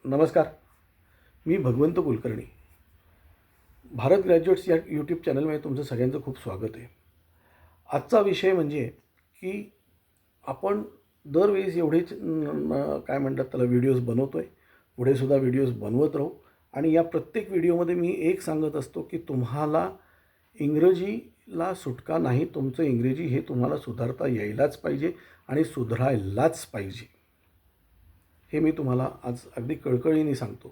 नमस्कार. मी भगवंत कुलकर्णी. भारत ग्रॅज्युएट्स या यूट्यूब चॅनलमध्ये तुमचं सगळ्यांचं खूप स्वागत आहे. आजचा विषय म्हणजे की आपण दरवेळेस एवढेच काय म्हणतात त्याला व्हिडिओज बनवतो आहे. पुढेसुद्धा व्हिडिओज बनवत राहू आणि या प्रत्येक व्हिडिओमध्ये मी एक सांगत असतो की तुम्हाला इंग्रजीला सुटका नाही. तुमचं इंग्रजी हे तुम्हाला सुधारता यायलाच पाहिजे आणि सुधारायलाच पाहिजे. हे मी तुम्हाला आज अगदी कळकळीने सांगतो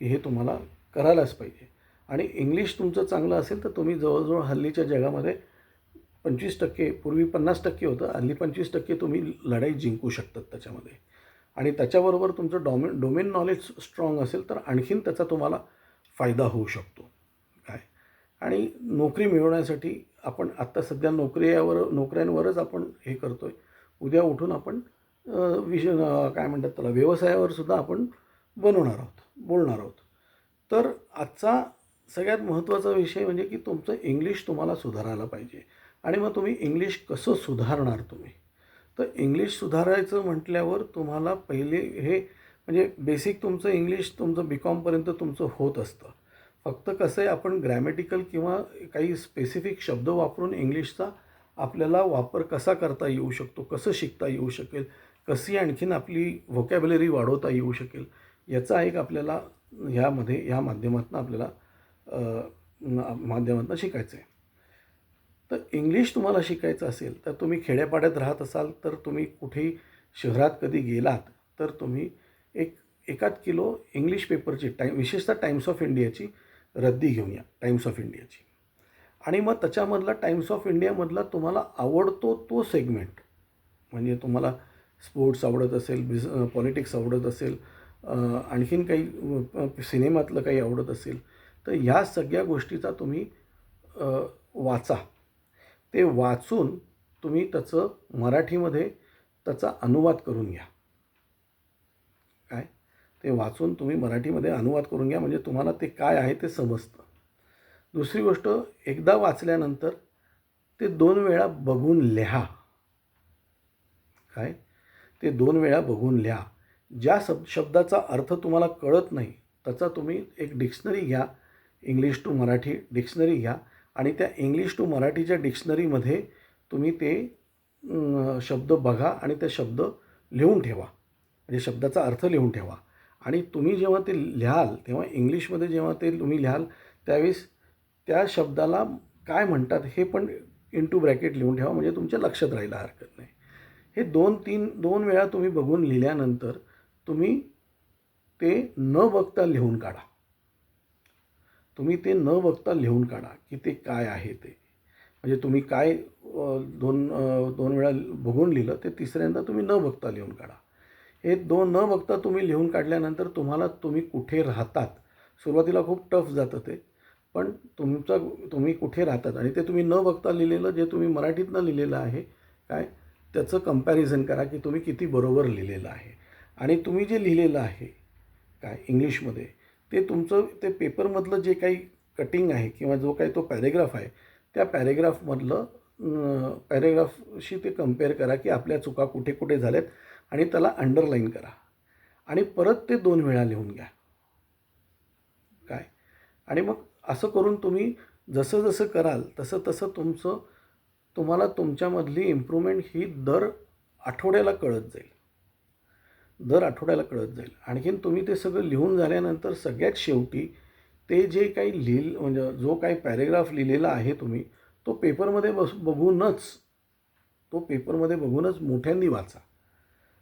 की हे तुम्हाला करायलाच पाहिजे. आणि इंग्लिश तुमचं चांगलं असेल तर तुम्ही जवळजवळ हल्लीच्या जगामध्ये 25%, पूर्वी 50% होतं, हल्ली 25% तुम्ही लढाई जिंकू शकतात त्याच्यामध्ये. आणि त्याच्याबरोबर तुमचं डोमेन नॉलेज स्ट्रॉंग असेल तर आणखीन त्याचा तुम्हाला फायदा होऊ शकतो. काय आणि नोकरी मिळवण्यासाठी आपण आत्ता सध्या नोकऱ्यांवरच आपण हे करतो आहे. उद्या उठून आपण काय म्हणतात त्याला व्यवसायावर सुद्धा आपण बोलणार आहोत. तर आजचा सगळ्यात महत्त्वाचा विषय म्हणजे की तुमचं इंग्लिश तुम्हाला सुधारायला पाहिजे. आणि मग तुम्ही इंग्लिश कसं सुधारणार तुम्ही? तर इंग्लिश सुधारायचं म्हटल्यावर तुम्हाला पहिले हे म्हणजे बेसिक तुमचं इंग्लिश तुमचं BComपर्यंत तुमचं होत असतं. फक्त कसं आहे, आपण ग्रॅमॅटिकल किंवा काही स्पेसिफिक शब्द वापरून इंग्लिशचा आपल्याला वापर कसा करता येऊ शकतो, कसं शिकता येऊ शकेल, कशी आणखीन आपली व्होकॅब्युलरी वाढवता येऊ शकेल, याचा एक आपल्याला ह्या माध्यमातून आपल्याला माध्यमातून शिकायचं आहे. तर इंग्लिश तुम्हाला शिकायचं असेल तर तुम्ही खेड्यापाड्यात राहत असाल तर तुम्ही कुठेही शहरात कधी गेलात तर तुम्ही एकाच किलो इंग्लिश पेपरची विशेषतः टाइम्स ऑफ इंडियाची रद्दी घेऊन या. टाइम्स ऑफ इंडियाची. आणि मग त्याच्यामधला टाइम्स ऑफ इंडियामधला तुम्हाला आवडतो तो सेगमेंट, म्हणजे तुम्हाला स्पोर्ट्स आवडत असेल, पॉलिटिक्स आवडत असेल, आणखीन काही सिनेमातलं काही आवडत असेल तर ह्या सगळ्या गोष्टीचा तुम्ही वाचा. ते वाचून तुम्ही त्याचं मराठीमध्ये त्याचा अनुवाद करून घ्या. ते वाचून तुम्ही मराठीमध्ये अनुवाद करून घ्या, म्हणजे तुम्हाला ते काय आहे ते समजतं. दुसरी गोष्ट, एकदा वाचल्यानंतर ते 2 वेळा बघून लिहा. ते 2 वेळा बघून लिहा. ज्या शब्दाचा अर्थ तुम्हाला कळत नाही त्याचा तुम्ही एक डिक्शनरी घ्या, इंग्लिश टू मराठी डिक्शनरी घ्या आणि त्या इंग्लिश टू मराठीच्या डिक्शनरीमध्ये तुम्ही ते शब्द बघा आणि ते शब्द लिहून ठेवा, म्हणजे शब्दाचा अर्थ लिहून ठेवा. आणि तुम्ही जेव्हा ते लिहाल तेव्हा इंग्लिशमध्ये जेव्हा ते तुम्ही लिहाल त्यावेळेस त्या शब्दाला काय म्हणतात हे पण इंटू ब्रॅकेट लिहून ठेवा, म्हणजे तुमच्या लक्षात राहायला हरकत नाही. हे 2 वेळा तुम्ही बघून लिहिल्यानंतर तुम्ही ते न बघता लिहून काढा. की ते काय आहे ते. म्हणजे तुम्ही काय दोन वेळा बघून लिहिलं ते तिसऱ्यांदा तुम्ही न बघता लिहून काढा. हे न बघता तुम्ही लिहून काढल्यानंतर तुम्ही कुठे राहतात, सुरुवातीला खूप टफ जातं ते, पण तुम्ही कुठे राहतात आणि ते तुम्ही न बघता लिहिलेलं जे तुम्ही मराठीतनं लिहिलेलं आहे त्याचं कंपॅरिझन करा की तुम्ही किती बरोबर लिहिलेलं आहे. आणि तुम्ही जे लिहिलेलं आहे इंग्लिशमध्ये ते तुमचं ते पेपरमधलं जे काही कटिंग आहे किंवा जो काही तो पॅरेग्राफ आहे त्या पॅरेग्राफशी ते कंपेअर करा की आपल्या चुका कुठे कुठे झाल्यात आणि त्याला अंडरलाईन करा आणि परत ते 2 वेळा लिहून घ्या. आणि मग असं करून तुम्ही जसं जसं कराल तसं तसं तुम्हाला तुमच्यामधली इम्प्रूव्हमेंट ही दर आठवड्याला कळत जाईल. आणखीन तुम्ही ते सगळं लिहून झाल्यानंतर सगळ्यात शेवटी ते जे काही म्हणजे जो काही पॅरेग्राफ लिहिलेला आहे तुम्ही तो पेपरमध्ये बघूनच मोठ्यांदी वाचा.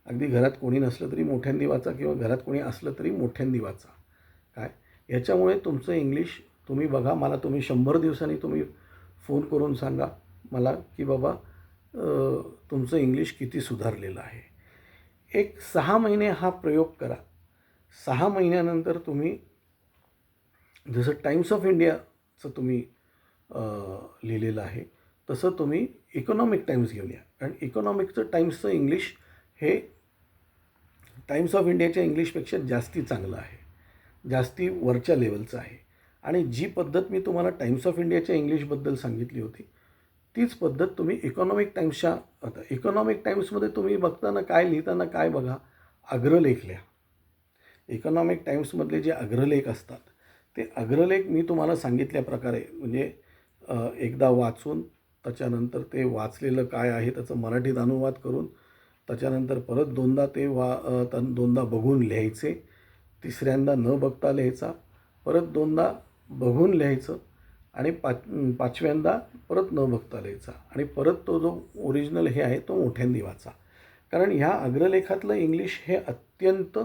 अगदी घरात कोणी नसलं तरी मोठ्यांदी वाचा किंवा घरात कोणी असलं तरी मोठ्यांदी वाचा. याच्यामुळे तुमचं इंग्लिश तुम्ही बघा. मला तुम्ही 100 दिवसांनी तुम्ही फोन करून सांगा मला की बाबा तुमचं इंग्लिश किती सुधारलेलं आहे. एक 6 महिने हा प्रयोग करा. 6 महिन्यानंतर तुम्ही जसं टाइम्स ऑफ इंडियाचं तुम्ही लिहिलेलं आहे तसं तुम्ही इकॉनॉमिक टाइम्स घेऊन या. कारण इकॉनॉमिकचं टाइम्सचं इंग्लिश हे टाइम्स ऑफ इंडियाच्या इंग्लिशपेक्षा जास्ती चांगलं आहे, जास्ती वरच्या लेवलचं आहे. आणि जी पद्धत मी तुम्हाला टाइम्स ऑफ इंडियाच्या इंग्लिशबद्दल सांगितली होती तीच पद्धत तुम्ही इकॉनॉमिक टाइम्समध्ये तुम्ही लिहिताना काय बघा, अग्रलेख लिहा. इकॉनॉमिक टाईम्समधले जे अग्रलेख असतात ते अग्रलेख मी तुम्हाला सांगितल्याप्रकारे म्हणजे एकदा वाचून त्याच्यानंतर ते वाचलेलं काय आहे त्याचं मराठीत अनुवाद करून त्याच्यानंतर परत दोनदा ते दोनदा बघून लिहायचे, तिसऱ्यांदा न बघता लिहायचा, परत दोनदा बघून लिहायचं आणि पाचव्यांदा परत न बघता लिहायचा आणि परत तो जो ओरिजिनल हे आहे तो मोठ्यांदी वाचा. कारण ह्या अग्रलेखातलं इंग्लिश हे अत्यंत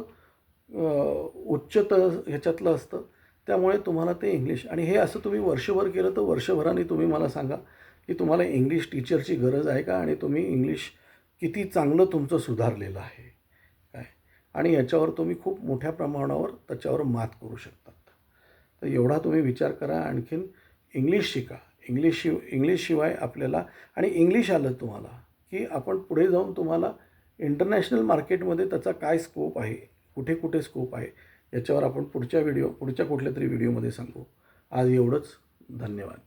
उच्चतर ह्याच्यातलं असतं. त्यामुळे तुम्हाला ते इंग्लिश आणि हे असं तुम्ही वर्षभर केलं तर वर्षभराने तुम्ही मला सांगा की तुम्हाला इंग्लिश टीचरची गरज आहे का आणि तुम्ही इंग्लिश किती चांगलं तुमचं सुधारलेलं आहे काय आणि याच्यावर तुम्ही खूप मोठ्या प्रमाणावर त्याच्यावर मात करू शकतात. तर एवढा तुम्ही विचार करा. आणखीन इंग्लिश शिका. इंग्लिशशिवाय आपल्याला आणि इंग्लिश आलं तुम्हाला की आपण पुढे जाऊन तुम्हाला इंटरनॅशनल मार्केटमध्ये त्याचा काय स्कोप आहे, कुठे कुठे स्कोप आहे याच्यावर आपण पुढच्या कुठल्या तरी व्हिडिओमध्ये सांगू. आज एवढंच. धन्यवाद.